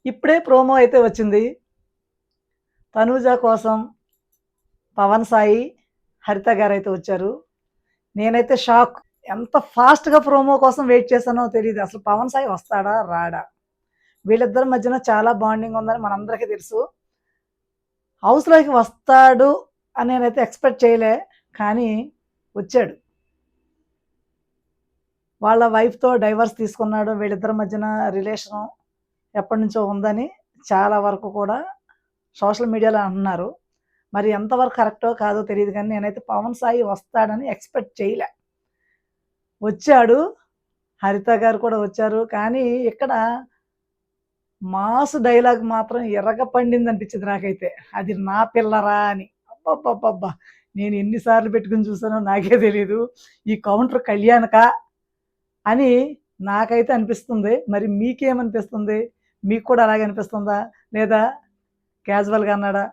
ఇప్పుడే ప్రోమో అయితే వచ్చింది. తనూజ కోసం పవన్ సాయి, హరిత గారైతే వచ్చారు. నేనైతే షాక్. ఎంత ఫాస్ట్‌గా ప్రోమో కోసం వెయిట్ చేశానో తెలీదు. అసలు పవన్ సాయి వస్తాడా? రాడా? వీళ్ళిద్దరి మధ్యన చాలా బాండింగ్ ఉందని మనందరికీ తెలుసు. హౌస్‌లోకి వస్తాడు అని నేనైతే ఎక్స్‌పెక్ట్ చేయలే. కానీ వచ్చాడు. వాళ్ళ వైఫ్‌తో డైవర్స్ తీసుకున్నాడు. వీళ్ళిద్దరి మధ్యన రిలేషను ఎప్పటినుంచో ఉందని చాలా వరకు కూడా సోషల్ మీడియాలో అంటున్నారు. మరి ఎంతవరకు కరెక్టో కాదో తెలీదు గానీ, నేనైతే పవన్ సాయి వస్తాడని ఎక్స్‌పెక్ట్ చేయలే. వచ్చాడు. హరిత గారు కూడా వచ్చారు. కానీ ఇక్కడ మాస్ డైలాగ్ మాత్రం ఎర్రగ పండిందనిపించింది నాకైతే. అది నా పిల్లరా అని. అబ్బబ్బబ్బబ్బా! నేను ఎన్ని సార్లు పెట్టుకొని చూసానో నాకే తెలీదు. ఈ కౌంటర్ కళ్యాణ్‌కా అని నాకైతే అనిపిస్తుంది. మరి మీకేమనిపిస్తుంది? మీకు కూడా అలాగే అనిపిస్తుందా? లేదా క్యాజువల్‌గా అన్నాడా?